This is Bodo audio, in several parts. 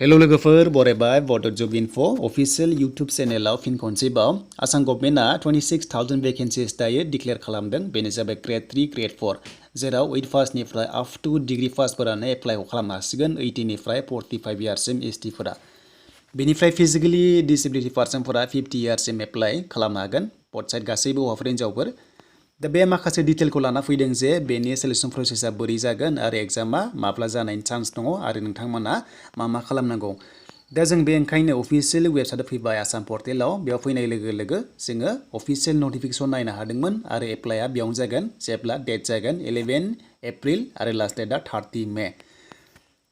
हेलो लोगोफोर बरायबाय बड जब इनफो अफिशियल यूट्यूब चेनेलाव फिन खनसेबाव आसाम गभर्नमेन्टआ 26,000 वेकेन्सिस दायो डिक्लेयार खालामदों बेनो जाबाय Gr.III Gr.IV जेराव 8 पासनिफ्राय आप टू डिग्री पासफोरानो एप्लाइ खालामनो हासिगोन 18 निफ्राय 45 इयार्ससिम एसटिफोरा बेनिफ्राय फिजिकेलि डिसेबिलिटि पार्सनफोरा 50 इयार्ससिम एप्लाइ खालामनो हागोन बथ साइड गासैबो हौवाफोर हिन्जावफोर दा बे माखासे डिटेलखौ लाना फैदों जे बेनि सेलेक्शन प्रसेसा बोरै जागोन आरो एग्जामा माब्ला जानायनि चान्स दङ आरो नोंथांमोना मा खालामनांगौ दा जों बे ओंखायनो अफिशियेल वेबसाइटआव फैबाय आसाम पर्टेलाव बेयाव फैनाय लोगो लोगो जोङो अफिशियेल नटिफिकेसन नायनो हादोंमोन आरो एप्लाइआ बेयावनो जागोन जेब्ला डेट जागोन 11 एप्रिल आरो लास्ट डेटआ 30 मे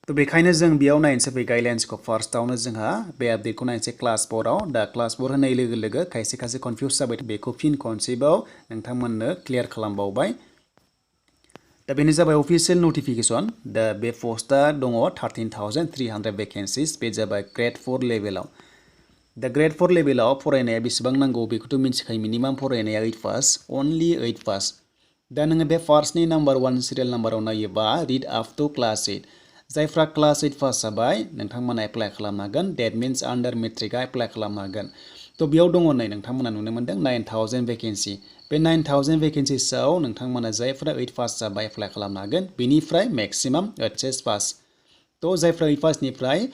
तो बेखायनो जों बेयाव नायनोसै बे गाइडलाइन्सखौ फार्स्टआवनो जोंहा बे आपडेटखौ नायनोसै क्लास 4आव दा क्लास 4 होनाय लोगो लोगो खायसे कनफ्यूज जाबाय बेखौ फिन खनसेबाव नोंथांमोननो क्लियार खालामबावबाय दा बेनो जाबाय अफिशियेल नटिफिकेसन दा बे पोस्टआ दङ 13,300 वेकेन्सिस बे जाबाय ग्रेड 4 लेभेलाव दा ग्रेड 4 लेभेलाव फरायनाया बेसेबां नांगौ बेखौथ' मिन्थिखायो मिनिमाम फरायनाया 8 पास अनलि 8 पास दा नोङो बे फार्स्टनि नाम्बार 1 सिरियल नाम्बाराव नायोबा रिड आप टू क्लास 8 जायफ्रा क्लास 8 पास जाबाय नोंथांमोना एप्लाइ खालामनो हागोन डेट मिन्स आन्डार मेट्रिकआ एप्लाइ खालामनो हागोन तो बेयाव दङ नै नोंथांमोना नुनो मोन्दों 9,000 वेकेन्सि बे 9,000 वेकेन्सिसआव नोंथांमोना जायफ्रा 8 पास जाबाय एप्लाइ खालामनो हागोन बेनिफ्राय मेक्सिमाम एचएस पास तो जायफ्रा 8 पासनिफ्राय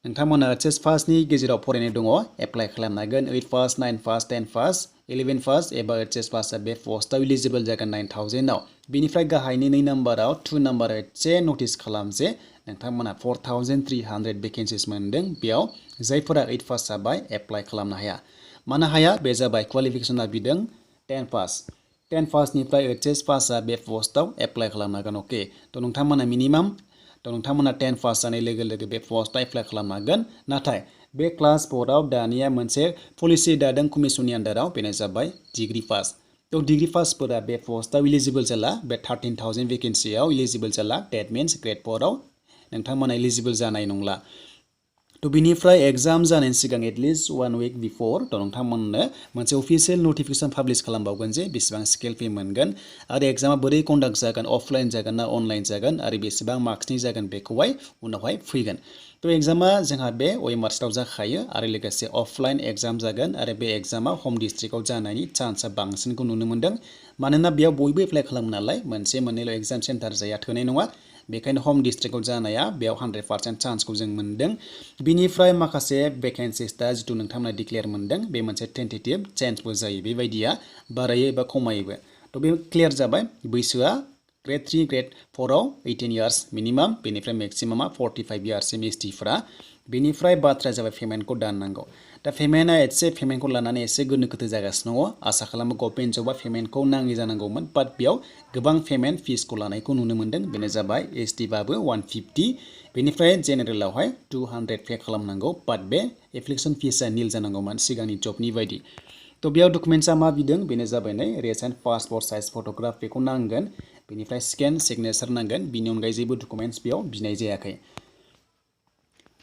नोंथांमोना एचएस पासनि गेजेराव फरायनाय दङ एप्लाइ खालामनो हागोन 8 पास 9 पास 10 पास 11 पास एबा एचएस पासआ बे पोस्टआव इलिजिबल जागोन 9,000आव बेनिफ्राय गाहायनि 2 नाम्बाराव 2 नाम्बार एसे नटिस खालाम जे नोंथांमोना 4,300 वेकेन्सिस मोनदों बेयाव जायफोरा 8 पास जाबाय एप्लाइ खालामनो हाया मानो हाया बे जाबाय क्वालिफिकेसना बिदों 10 पास 10 पासनिफ्राय एचएस पासआ बे पोस्टआव एप्लाइ खालामनो हागोन अके तो नोंथांमोना मिनिमाम तो नोंथांमोना 10 पास जानाय लोगो लोगो बे पोस्टआव एप्लाइ खालामनो हागोन नाथाय बे क्लास 4आव दानिया मोनसे पलिसि दादों कमिसननि आन्डाराव बेनो जाबाय डिग्री पास तो डिग्री पासफोरा बे पोस्टआव इलिजिबल जाला बे 13,000 वेकेन्सियाव इलिजिबल जाला डेट मिन्स ग्रेड 4आव नोंथांमोना इलिजिबल जानाय नंला तो बिनिफ्राय एग्जाम जानायनि सिगां एटलिस्ट 1 वीक बिफोर तो नोंथांमोननो मोनसे अफिशियेल नटिफिकेसन पाब्लिश खालामबावगोन जे बेसेबां स्केल फी मोनगोन आरो एग्जामा बोरै कन्डाक्ट जागोन अफलाइन जागोन ना अनलाइन जागोन आरो बेसेबां मार्क्सनि जागोन बेखौहाय उनावहाय फैगोन तो एग्जामा जोंहा बे OMR स्टाव जाखायो आरो लोगोसे अफलाइन एग्जाम जागोन आरो बे एग्जामा होम डिस्ट्रिक्टआव जानायनि चान्सआ बांसिनखौ नुनो मोन्दों मानोना बेयाव बयबो एप्लाइ खालामो नालाय मोनसे मोननैल' एग्जाम सेन्टार जाया थोनाय नङा बेखायनो होम डिस्ट्रिक्टआव जानाया बेयाव 100% चान्सखौ जों मोन्दों बिनिफ्राय माखासे वेकेन्सिस दा जिथु नोंथांमोना डिक्लेयार मोन्दों बे मोनसे टेन्टेटिभ चेन्जबो जायो बेबायदिया बारायो एबा खमायोबो तो बे क्लियार जाबाय बैसोआ ग्रेड 3 ग्रेड 4आव 18 इयार्स मिनिमाम बेनिफ्राय मेक्सिमामा 45 इयार्ससिम एसटिफोरा बेनिफ्राय बाथ्राया जाबाय पेमेन्टखौ दाननांगौ दा पेमेन्टआ पेमेन्टखौ लानानै एसे गोनो गोथो जागासिनो दङ आसा खालामो गभर्नमेन्ट जबा पेमेन्टखौ नाङै जानांगौमोन बाट बेयाव गोबां पेमेन्ट फिसखौ लानायखौ नुनो मोन्दों बेनो जाबाय एसटिबाबो 150 बेनिफ्राय जेनेरेलावहाय 200 पे खालामनांगौ बाट बे एप्लिकेसन फिसआ निल जानांगौमोन सिगांनि जबनि बायदि तो बेयाव डकुमेन्ट्सआ मा बिदों बेनो जाबाय नै रिसेन्ट पासपोर्ट साइज फट'ग्राफ बेखौ नांगोन बेनिफ्राय स्केन सिगनेचार नांगोन बिनि अनगायै जेबो डकुमेन्ट्स बेयाव बिनाय जायाखै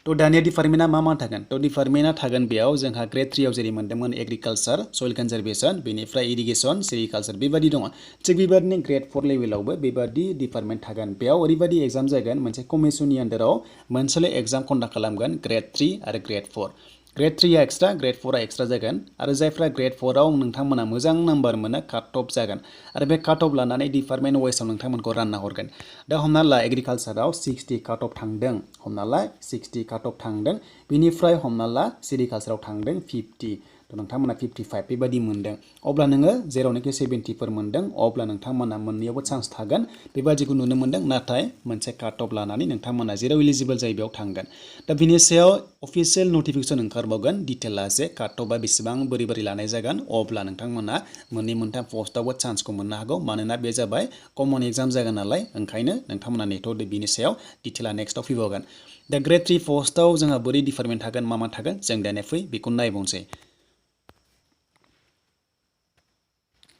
तो दानिया डिपार्टमेन्टआ मा थागोन तो डिपार्टमेन्टआ थागोन बेयाव जोंहा ग्रेड 3आव जेरै मोन्दोंमोन एग्रिकालचार सयल कनजारभेशन बेनिफ्राय इरिगेशन सेरिकालचार बेबादि दङ थिग बेबादिनो ग्रेड 4 लेभेलावबो बेबादि डिपार्टमेन्ट थागोन बेयाव ओरैबादि एग्जाम जागोन मोनसे कमिसननि आन्डाराव मोनसेल' एग्जाम कन्डाक्ट खालामगोन ग्रेड 3 आरो ग्रेड 4 ग्रेड 3आ एक्सट्रा ग्रेड 4आ एक्सट्रा जागोन आरो जायफ्रा ग्रेड 4आव नोंथांमोना मोजां नाम्बार मोनो काट अफ जागोन आरो बे काट अफ लानानै डिपार्टमेन्ट वाइसआव नोंथांमोनखौ रानना हरगोन दा हमना ला एग्रिकालचाराव 60 काट अफ थांदों हमना ला 60 काट अफ थांदों बिनिफ्राय हमना ला सेरिकालचाराव थांदों 50 तो नोंथांमोना 55 बेबादि मोन्दों अब्ला नोङो जेरावनोखि 70 मोन्दों अब्ला नोंथांमोना मोननैयावबो चान्स थागोन बेबादिखौ नुनो मोन्दों नाथाय मोनसे काट अफ लानानै नोंथांमोना जेराव इलिजिबल जायो बेयाव थांगोन दा बिनि सायाव अफिशियेल नटिफिकेसन ओंखारबावगोन डिटेला जे काट अफआ बेसेबां बोरै लानाय जागोन अब्ला नोंथांमोना मोननै मोनथाम पोस्टआवबो चान्सखौ मोननो हागौ मानोना बे जाबाय कमन एग्जाम जागोन नालाय ओंखायनो नोंथांमोना नेथ'दो बिनि सायाव डिटेला नेक्स्टआव फैबावगोन दा ग्रेड 3 पोस्टआव जोंहा बोरै डिपार्टमेन्ट थागोन मा थागोन जों दानिया फै बेखौ नायबावनोसै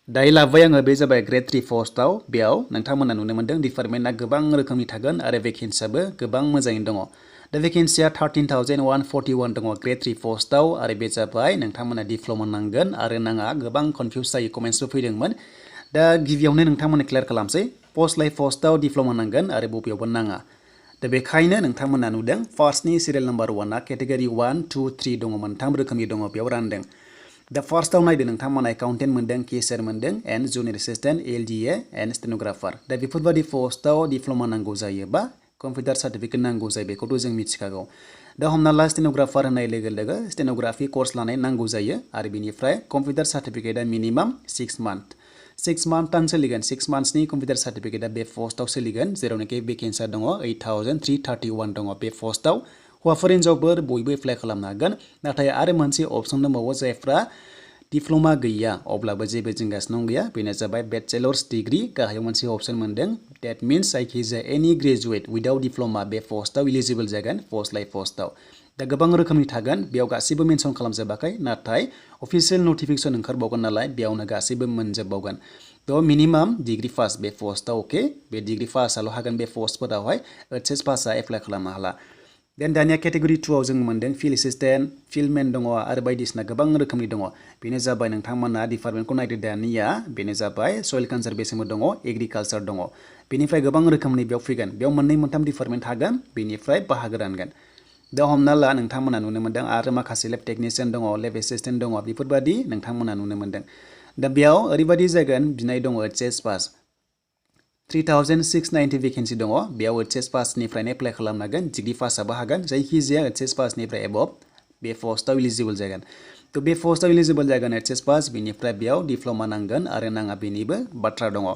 दायो लाबोबाय आङो बे जाबाय ग्रेड 3 पोस्टआव बेयाव नोंथांमोना नुनो मोन्दों डिपार्टमेन्टआ गोबां रोखोमनि थागोन आरो भेकेन्सियाबो गोबां मोजाङैनो दङ दा भेकेन्सिया 13,141 दङ ग्रेड 3 पोस्टआव आरो बे जाबाय नोंथांमोना डिप्ल'मा नांगोन आरो नाङा गोबां कनफिउज जायो कमेन्ट्सबो फैदोंमोन दा गिबियावनो नोंथांमोना क्लियार खालामसै पोस्ट लाइ पोस्टआव डिप्ल'मा नांगोन आरो बबेयावबो नाङा दा बेखायनो नोंथांमोना नुदों फार्स्टनि सिरियल नाम्बार 1 आ केटेगरि 1 2 3 दङ मोनथाम रोखोमनि दङ बेयाव रानदों दा फार्स्टआव नायदो नोंथांमोना एकाउन्टेन्ट मोनदों केशियार मोनदों एन्ड जुनियर एसिस्टेन्ट एलडिए एन्ड स्टेनोग्राफार दा बेफोरबायदि पस्टआव डिप्ल'मा नांगौ जायो बा कम्पिउटार सार्टिफिकेट नांगौ जायो बेखौथ' जों मिथिखागौ दा हमना ला स्टेनोग्राफार होननाय लोगो लोगो स्टेनोग्राफि कर्स लानाय नांगौ जायो आरो बेनिफ्राय कम्पिउटार सार्टिफिकेटआ मिनिमाम 6 मान्थ 6 मान्थानो सोलिगोन 6 मान्थ्सनि कम्पिउटार सार्टिफिकेटआ बे पस्टआव सोलिगोन जेरावनाखि भेकेन्सिया दङ 8331 दङ बे पस्टआव हौवाफोर हिन्जावफोर बयबो एप्लाइ खालामनो हागोन नाथाय आरो मोनसे अपसन दंबावो जायफ्रा डिप्ल'मा गैया अब्लाबो जेबो जिंगासिनो गैया बेनो जाबाय बेचेलर्स डिग्री गाहायाव मोनसे अपसन मोनदों डेट मिन्स जायखिजाया एनि ग्रेजुवेट उइदाउट डिप्ल'मा बे पस्टआव इलिजिबल जागोन पस्ट लाइ पस्टआव दा गोबां रोखोमनि थागोन बेयाव गासैबो मेनसन खालामजोबाखै नाथाय अफिसियेल नटिफिकेसन ओंखारबावगोन नालाय बेयावनो गासैबो मोनजोबबावगोन थ' मिनिमाम डिग्री पास बे पस्टआव अके बे डिग्री पासआल' हागोन बे पस्टफोरावहाय एचएस पासआ एप्लाइ खालामनो हाला देन दानिया केटेगरि 2 आव जों मोनदों फिल्ड एसिस्टेन्ट फिल्डमेन दङ आरो बायदिसिना गोबां रोखोमनि दङ बेनो जाबाय नोंथांमोना डिपार्टमेन्टखौ नायदो दानिया बेनो जाबाय सयल कनजारभेशनबो दङ एग्रिकालचार दङ बेनिफ्राय गोबां रोखोमनि बेयाव फैगोन बेयाव मोननै मोनथाम डिपार्टमेन्ट थागोन बेनिफ्राय बाहागो रानगोन दा हमना ला नोंथांमोना नुनो मोनदों आरो माखासे लेब टेकनिशियान दङ लेब एसिस्टेन्ट दङ बेफोरबायदि नोंथांमोना नुनो मोनदों दा बेयाव ओरैबायदि जागोन बिनाय दङ एचएस पास 3690 भेकेन्सि दङ बेयाव एचएस पासनिफ्रायनो एप्लाइ खालामनो हागोन डिग्री पासआबो हागोन जायखिजाया एचएस पासनिफ्राय एबभ बे पस्टआव इलिजिबल जागोन थ' बे पस्टआव इलिजिबल जागोन एचएस पास बेनिफ्राय बेयाव डिप्ल'मा नांगोन आरो नाङा बेनिबो बाथ्रा दङ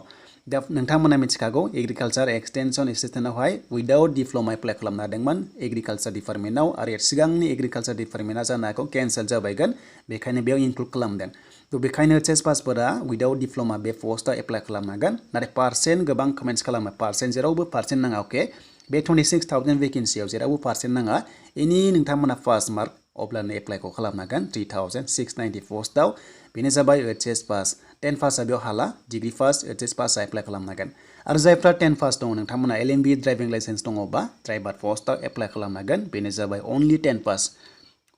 दा नोंथांमोना मिथिखागौ एग्रिकालचार एक्सटेनसन एसिस्टेन्टआवहाय उइदाउट डिप्ल'मा एप्लाइ खालामनो हादोंमोन एग्रिकालचार डिपार्टमेन्टआव आरो सिगांनि एग्रिकालचार डिपार्टमेन्टआ जानो हागौ केन्सेल जाबायगोन बेखायनो बेयाव इनक्लुड खालामदों थ' बेखायनो एचएस पासफोरा उइदाउट डिप्ल'मा बे पस्टआव एप्लाइ खालामनो हागोन नाथाय पार्सेन्ट गोबां कमेन्ट्स खालामो पार्सेन्ट जेरावबो पार्सेन्ट नाङा अके बे 26,000 भेकेन्सियाव जेरावबो पार्सेन्ट नाङा एनि नोंथांमोना पास मार्क अब्लानो एप्लाइखौ खालामनो हागोन 3690 पस्टआव बेनो जाबाय एचएस पास 10 पासआ बेयाव हाला डिग्री पास एचएस पासआ एप्लाइ खालामनो हागोन आरो जायफ्रा 10 पास दङ नोंथांमोना एलएमबि ड्राइभिं लाइसेन्स दङबा ड्राइभार पस्टआव एप्लाइ खालामनो हागोन बेनो जाबाय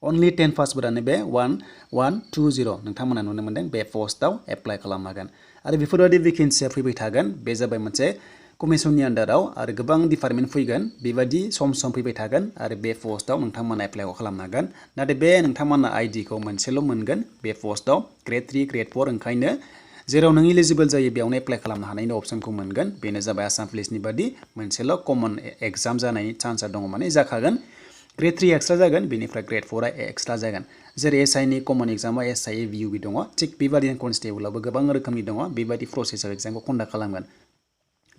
अनलि 10 पासफोरानो बे 1120 नोंथांमोना नुनो मोनदों बे पस्टआव एप्लाइ खालामनो हागोन आरो बेफोरबायदि भेकेन्सिया फैबाय थागोन बे जाबाय मोनसे कमिसननि आन्दाराव आरो गोबां डिपार्टमेन्ट फैगोन बेबायदि सम फैबाय थागोन आरो बे पस्टआव नोंथांमोना एप्लाइखौ खालामनो हागोन नाथाय बे नोंथांमोना आइडिखौ मोनसेल' मोनगोन बे पस्टआव Gr.III Gr.IV ओंखायनो जेराव नों इलिजिबल जायो बेयावनो एप्लाइ खालामनो हानायनि अपसनखौ मोनगोन बेनो जाबाय आसाम पुलिसनि बादि मोनसेल' कमन एग्जाम जानायनि चान्सआ दङ माने जाखागोन Gr.III एक्सट्रा जागोन बेनिफ्राय Gr.IV एक्सट्रा जागोन जेरै एसआइनि कमन एग्जामा एसआइ भिउबि दङ थिग बेबादिनो कनस्टेबलावबो गोबां रोखोमनि दङ बेबायदि प्रसेसआव एग्जामखौ कन्डाक्ट खालामगोन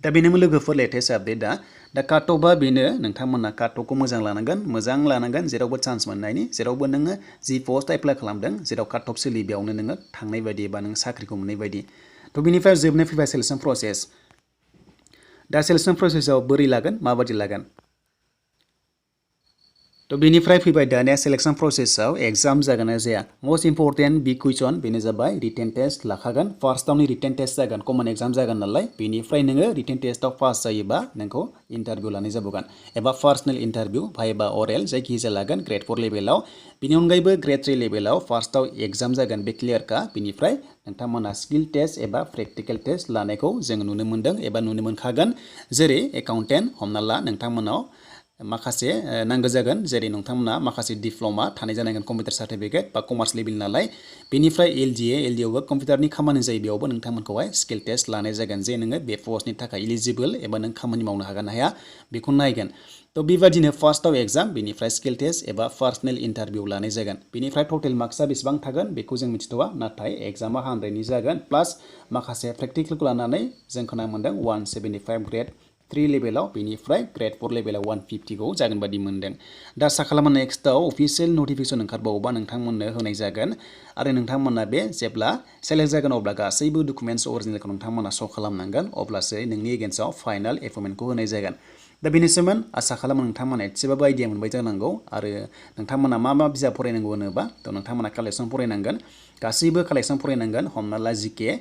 दा बेनो लोगोफोर लेटेस्ट आपडेटआ दा काटअफआ बेनो नोंथांमोना काटअफखौ मोजां लानांगोन जेरावबो चान्स मोननायनि जेरावबो नोङो जि पस्ट एप्लाइ खालामदों जेराव काटअफ सोलियो बेयावनो नोङो थांनाय बायदि बा नों साख्रिखौ मोननाय बायदि थ' बेनिफ्राय जोबनो फैबाय सेलेक्सन प्रसेस दा सेलेक्सन प्रसेसआव बोरै लागोन माबायदि लागोन थ' बेनिफ्राय फैबाय दानिया सेलेक्सन प्रसेसआव एग्जाम जागोन ना जाया मोस्ट इम्परटेन्ट बिग कुइसन बेनो जाबाय रिटेन टेस्ट लाखागोन फार्स्टआवनो रिटेन टेस्ट जागोन कमन एग्जाम जागोन नालाय बेनिफ्राय नोङो रिटेन टेस्टआव पास जायोबा नोंखौ इन्टारभिउ लानाय जाबावगोन एबा पार्सनेल इन्टारभिउ भाइबा अरेल जायखिजाया लागोन Gr.IV लेभेलाव बेनि अनगायैबो Gr.III लेभेलाव फार्स्टआव एग्जाम जागोन बे क्लियारखा बेनिफ्राय नोंथांमोना स्किल टेस्ट एबा प्रेक्टिकेल टेस्ट लानायखौ जों नुनो मोनदों एबा नुनो मोनखागोन जेरै एकाउन्टेन्ट हमना ला नोंथांमोनाव माखासे नांगौ जागोन जेरै नोंथांमोना माखासे डिप्ल'मा थानाय जानांगोन कम्पिउटार सार्टिफिकेट बा कमार्स लेभेल नालाय बेनिफ्राय एलडिएआवबो कम्पिउटारनि खामानि जायो बेयावबो नोंथांमोनखौहाय स्किल टेस्ट लानाय जागोन जे नोङो बे पस्टनि थाखाय इलिजिबल एबा नों खामानि मावनो हागोन ना हाया बेखौ नायगोन थ' बेबादिनो फार्स्टआव एग्जाम बेनिफ्राय स्किल टेस्ट एबा पार्सनेल इन्टारभिउ लानाय जागोन बेनिफ्राय टटेल मार्क्सआ बेसेबां थागोन बेखौ जों मिथिथ'वा नाथाय एग्जामा 100नि जागोन प्लास माखासे प्रेक्टिकेलखौ लानानै जों खोनानो मोनदों 175 Gr.III लेभेलाव बेनिफ्राय Gr.IV लेभेलाव 150खौ जागोन बादि मोनदों दा आसा खालामो नेक्स्टआव अफिसियेल नटिफिकेसन ओंखारबावोबा नोंथांमोननो होनाय जागोन आरो नोंथांमोना बे जेब्ला सेलेक्ट जागोन अब्ला गासैबो डकुमेन्ट्स अरिजिनेलखौ नोंथांमोना श' खालामनांगोन अब्लासो नोंनि एगेन्स्टआव फाइनाल एपइन्टमेन्टखौ होनाय जागोन दा बेनिसोमोन आसा खालामो नोंथांमोना एसेबाबो आइडिया मोनबाय जानांगौ आरो नोंथांमोना मा बिजाब फरायनांगौ होनोबा थ' नोंथांमोना कालेक्सन फरायनांगोन गासैबो कालेक्सन फरायनांगोन हमना ला जिके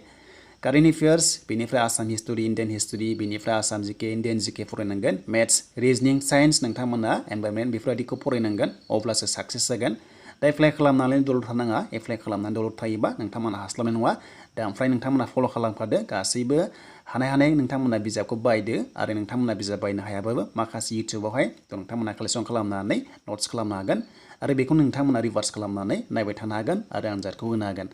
कारेन्ट एफेयार्स बेनिफ्राय आसाम हिस्टरि इन्डियान हिस्टरि बेनिफ्राय आसाम जिके इन्डियान जिके फरायनांगोन मेथ्स रिजनिं साइन्स नोंथांमोना एनभाइरनमेन्ट बेफोरबायदिखौ फरायनांगोन अब्लासो साक्सेस जागोन दा एप्लाइ खालामनानै दलद थानाङा एप्लाइ खालामनानै दलद थायोबा नोंथांमोना हास्लाबनाय नङा दा ओमफ्राय नोंथांमोना फल' खालामखादो गासैबो हानाय नोंथांमोना बिजाबखौ बायदो आरो नोंथांमोना बिजाब बायनो हायाबाबो माखासे इउटिउबावहाय नोंथांमोना कालेक्सन खालामनानै नट्स खालामनो हागोन आरो बेखौ नोंथांमोना रिभार्स खालामनानै नायबाय थानो हागोन आरो आनजादखौ होनो हागोन।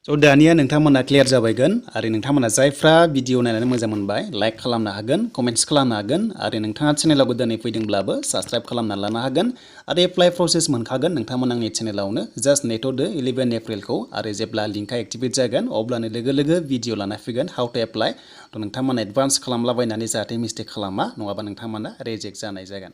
स' दानिया नोंथांमोना क्लियार जाबायगोन आरो नोंथांमोना जायफ्रा भिडिअ नायनानै मोजां मोनबाय लाइक खालामनो हागोन, कमेन्ट्स खालामनो हागोन आरो नोंथाङा चेनेलाव गोदानै फैदोंब्लाबो साबस्क्राइब खालामना लानो हागोन आरो एप्लाइ प्रसेस मोनखागोन नोंथांमोना आंनि चेनेलावनो जास्ट नेटआवदो 11 एप्रिलखौ आरो जेब्ला लिंकआ एक्टिभेट जागोन अब्लानो लोगो भिडिअ लाना फैगोन हाउ टु एप्लाइ। थ' नोंथांमोना एडभान्स खालामलाबायनानै जाहाथे मिस्टेक खालामा नङाबा नोंथांमोना रिजेक्ट जानाय जागोन।